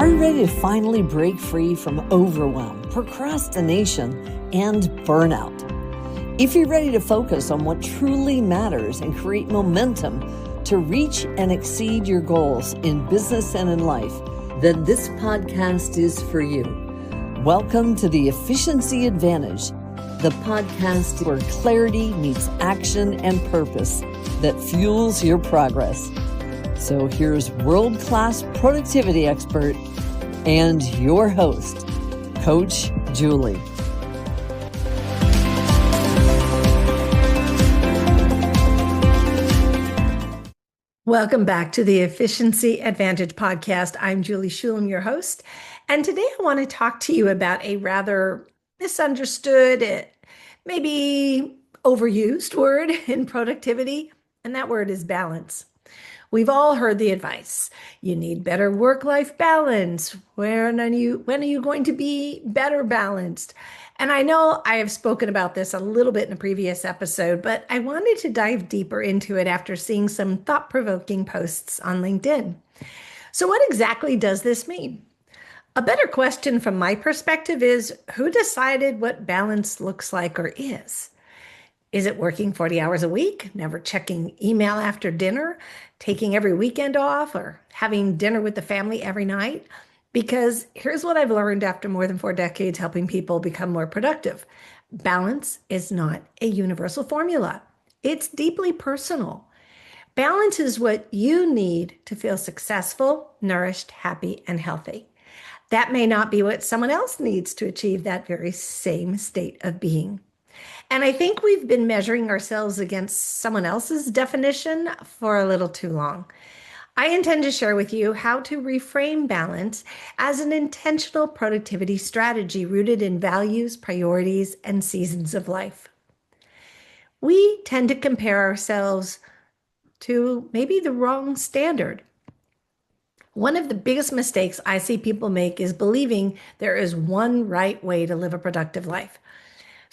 Are you ready to finally break free from overwhelm, procrastination, and burnout? If you're ready to focus on what truly matters and create momentum to reach and exceed your goals in business and in life, then this podcast is for you. Welcome to the Efficiency Advantage, the podcast where clarity meets action and purpose that fuels your progress. So here's world-class productivity expert and your host, Coach Juli. Welcome back to the Efficiency Advantage podcast. I'm Juli Shulem, your host. And today I want to talk to you about a rather misunderstood, maybe overused word in productivity, and that word is balance. We've all heard the advice. You need better work-life balance. When are you going to be better balanced? And I know I have spoken about this a little bit in a previous episode, but I wanted to dive deeper into it after seeing some thought-provoking posts on LinkedIn. So what exactly does this mean? A better question from my perspective is, who decided what balance looks like or is? Is it working 40 hours a week, never checking email after dinner, taking every weekend off, or having dinner with the family every night? Because here's what I've learned after more than 4 decades helping people become more productive. Balance is not a universal formula. It's deeply personal. Balance is what you need to feel successful, nourished, happy, and healthy. That may not be what someone else needs to achieve that very same state of being. And I think we've been measuring ourselves against someone else's definition for a little too long. I intend to share with you how to reframe balance as an intentional productivity strategy rooted in values, priorities, and seasons of life. We tend to compare ourselves to maybe the wrong standard. One of the biggest mistakes I see people make is believing there is one right way to live a productive life.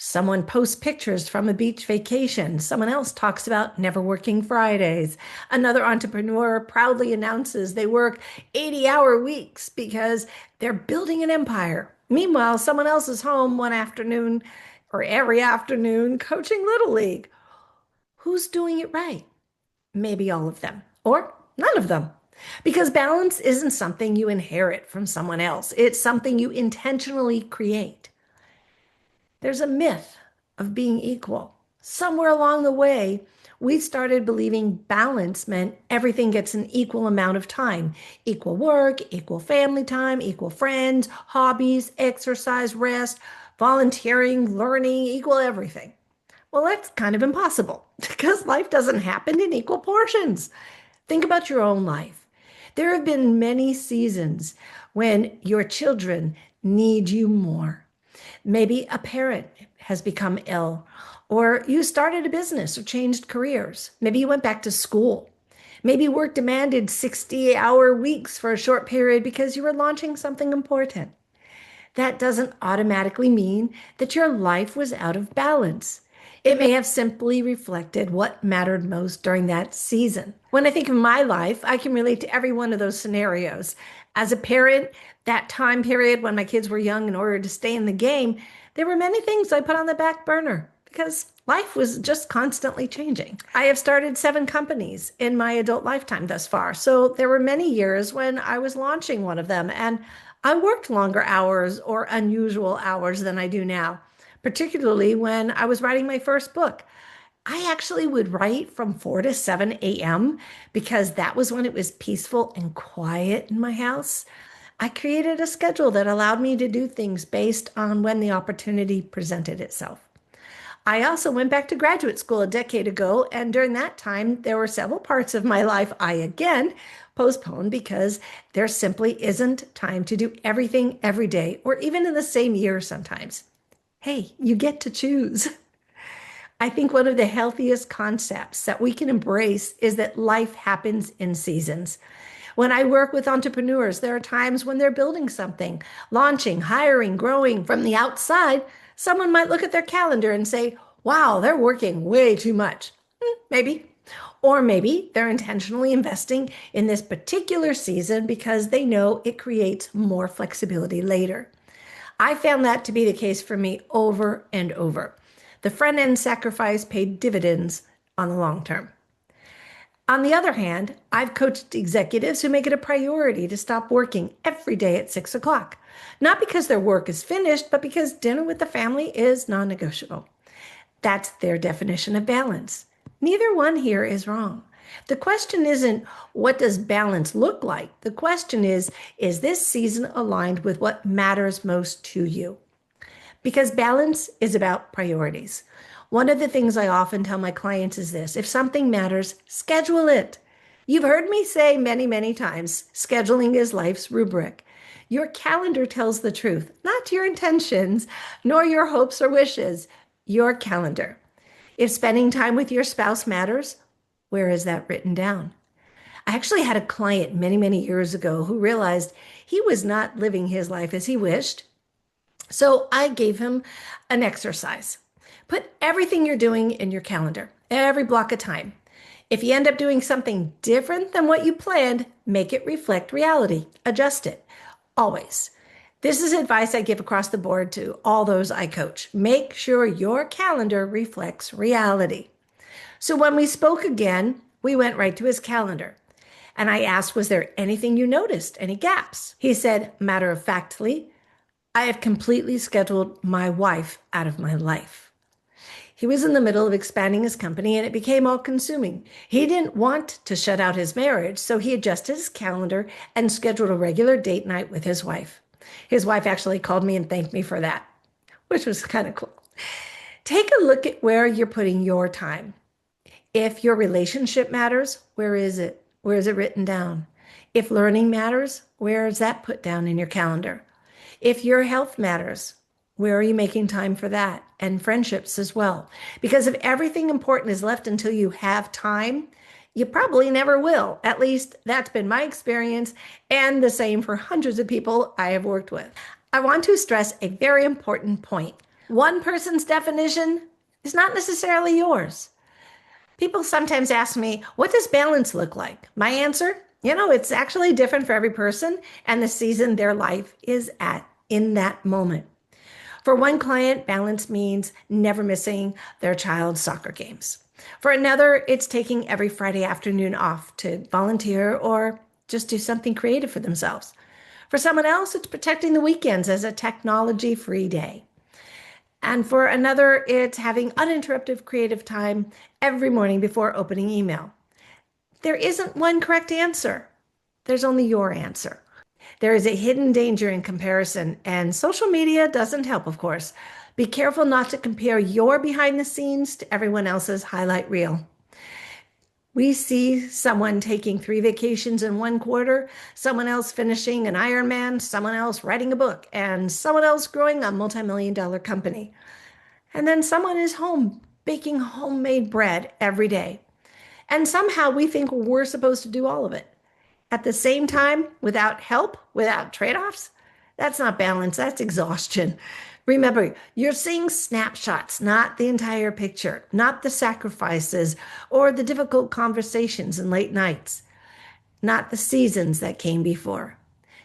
Someone posts pictures from a beach vacation. Someone else talks about never working Fridays. Another entrepreneur proudly announces they work 80-hour weeks because they're building an empire. Meanwhile, someone else is home one afternoon or every afternoon coaching Little League. Who's doing it right? Maybe all of them or none of them. Because balance isn't something you inherit from someone else. It's something you intentionally create. There's a myth of being equal. Somewhere along the way, we started believing balance meant everything gets an equal amount of time. Equal work, equal family time, equal friends, hobbies, exercise, rest, volunteering, learning, equal everything. Well, that's kind of impossible because life doesn't happen in equal portions. Think about your own life. There have been many seasons when your children need you more. Maybe a parent has become ill, or you started a business or changed careers. Maybe you went back to school. Maybe work demanded 60-hour weeks for a short period because you were launching something important. That doesn't automatically mean that your life was out of balance. It may have simply reflected what mattered most during that season. When I think of my life, I can relate to every one of those scenarios. As a parent, that time period when my kids were young, in order to stay in the game, there were many things I put on the back burner because life was just constantly changing. I have started 7 companies in my adult lifetime thus far. So there were many years when I was launching one of them and I worked longer hours or unusual hours than I do now, particularly when I was writing my first book. I actually would write from 4 to 7 a.m. because that was when it was peaceful and quiet in my house. I created a schedule that allowed me to do things based on when the opportunity presented itself. I also went back to graduate school a decade ago, and during that time, there were several parts of my life I again postponed because there simply isn't time to do everything every day or even in the same year sometimes. Hey, you get to choose. I think one of the healthiest concepts that we can embrace is that life happens in seasons. When I work with entrepreneurs, there are times when they're building something, launching, hiring, growing. From the outside, someone might look at their calendar and say, wow, they're working way too much. Maybe. Or maybe they're intentionally investing in this particular season because they know it creates more flexibility later. I found that to be the case for me over and over. The front end sacrifice paid dividends on the long term. On the other hand, I've coached executives who make it a priority to stop working every day at 6 o'clock. Not because their work is finished, but because dinner with the family is non negotiable. That's their definition of balance. Neither one here is wrong. The question isn't, what does balance look like? The question is this season aligned with what matters most to you? Because balance is about priorities. One of the things I often tell my clients is this: if something matters, schedule it. You've heard me say many, many times, scheduling is life's rubric. Your calendar tells the truth, not your intentions, nor your hopes or wishes, your calendar. If spending time with your spouse matters, where is that written down? I actually had a client many, many years ago who realized he was not living his life as he wished. So I gave him an exercise. Put everything you're doing in your calendar, every block of time. If you end up doing something different than what you planned, make it reflect reality. Adjust it. Always. This is advice I give across the board to all those I coach. Make sure your calendar reflects reality. So when we spoke again, we went right to his calendar. And I asked, was there anything you noticed? Any gaps? He said, matter of factly, I have completely scheduled my wife out of my life. He was in the middle of expanding his company and it became all consuming. He didn't want to shut out his marriage, so he adjusted his calendar and scheduled a regular date night with his wife. His wife actually called me and thanked me for that, which was kind of cool. Take a look at where you're putting your time. If your relationship matters, where is it? Where is it written down? If learning matters, where is that put down in your calendar? If your health matters, where are you making time for that? And friendships as well. Because if everything important is left until you have time, you probably never will. At least that's been my experience, and the same for hundreds of people I have worked with. I want to stress a very important point. One person's definition is not necessarily yours. People sometimes ask me, what does balance look like? My answer, it's actually different for every person and the season their life is at in that moment. For one client, balance means never missing their child's soccer games. For another, it's taking every Friday afternoon off to volunteer or just do something creative for themselves. For someone else, it's protecting the weekends as a technology-free day. And for another, it's having uninterrupted creative time every morning before opening email. There isn't one correct answer. There's only your answer. There is a hidden danger in comparison, and social media doesn't help, of course. Be careful not to compare your behind the scenes to everyone else's highlight reel. We see someone taking 3 vacations in one quarter, someone else finishing an Ironman, someone else writing a book, and someone else growing a multi-million-dollar company. And then someone is home baking homemade bread every day. And somehow we think we're supposed to do all of it. At the same time, without help, without trade-offs, that's not balance, that's exhaustion. Remember, you're seeing snapshots, not the entire picture, not the sacrifices or the difficult conversations and late nights, not the seasons that came before.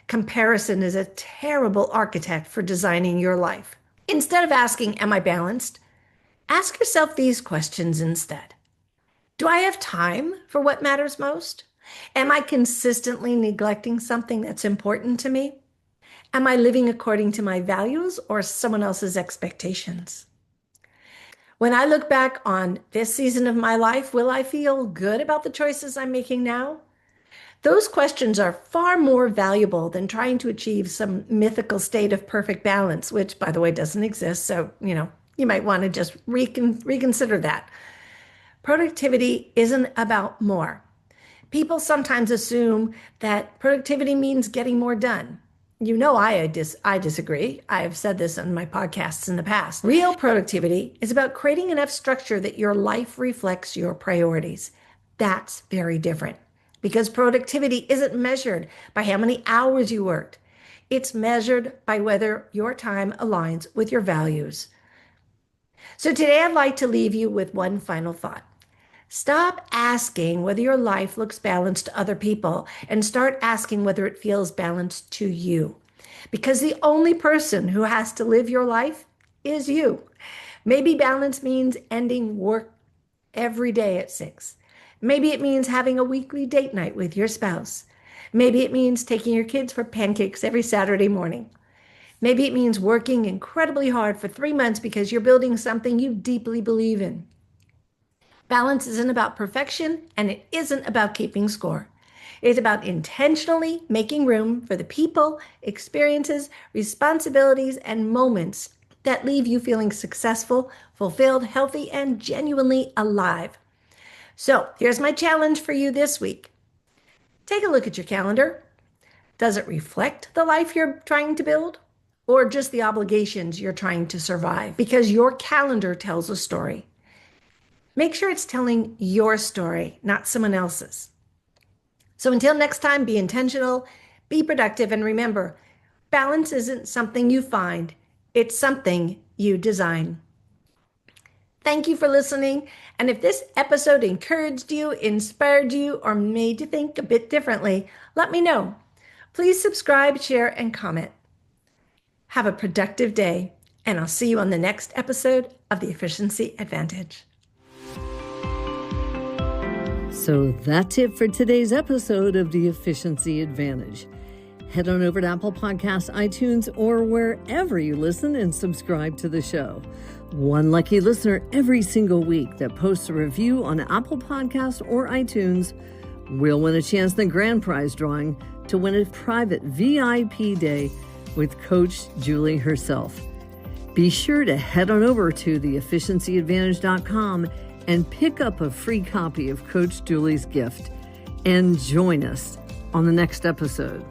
Comparison is a terrible architect for designing your life. Instead of asking, am I balanced? Ask yourself these questions instead. Do I have time for what matters most? Am I consistently neglecting something that's important to me? Am I living according to my values or someone else's expectations? When I look back on this season of my life, will I feel good about the choices I'm making now? Those questions are far more valuable than trying to achieve some mythical state of perfect balance, which, by the way, doesn't exist. So, you might want to just reconsider that. Productivity isn't about more. People sometimes assume that productivity means getting more done. I disagree. I've said this on my podcasts in the past. Real productivity is about creating enough structure that your life reflects your priorities. That's very different because productivity isn't measured by how many hours you worked. It's measured by whether your time aligns with your values. So today I'd like to leave you with one final thought. Stop asking whether your life looks balanced to other people and start asking whether it feels balanced to you. Because the only person who has to live your life is you. Maybe balance means ending work every day at 6. Maybe it means having a weekly date night with your spouse. Maybe it means taking your kids for pancakes every Saturday morning. Maybe it means working incredibly hard for 3 months because you're building something you deeply believe in. Balance isn't about perfection, and it isn't about keeping score. It's about intentionally making room for the people, experiences, responsibilities, and moments that leave you feeling successful, fulfilled, healthy, and genuinely alive. So here's my challenge for you this week. Take a look at your calendar. Does it reflect the life you're trying to build, or just the obligations you're trying to survive? Because your calendar tells a story. Make sure it's telling your story, not someone else's. So until next time, be intentional, be productive, and remember, balance isn't something you find, it's something you design. Thank you for listening. And if this episode encouraged you, inspired you, or made you think a bit differently, let me know. Please subscribe, share, and comment. Have a productive day, and I'll see you on the next episode of The Efficiency Advantage. So that's it for today's episode of The Efficiency Advantage. Head on over to Apple Podcasts, iTunes, or wherever you listen and subscribe to the show. One lucky listener every single week that posts a review on Apple Podcasts or iTunes will win a chance in the grand prize drawing to win a private VIP day with Coach Juli herself. Be sure to head on over to theefficiencyadvantage.com and pick up a free copy of Coach Juli's gift and join us on the next episode.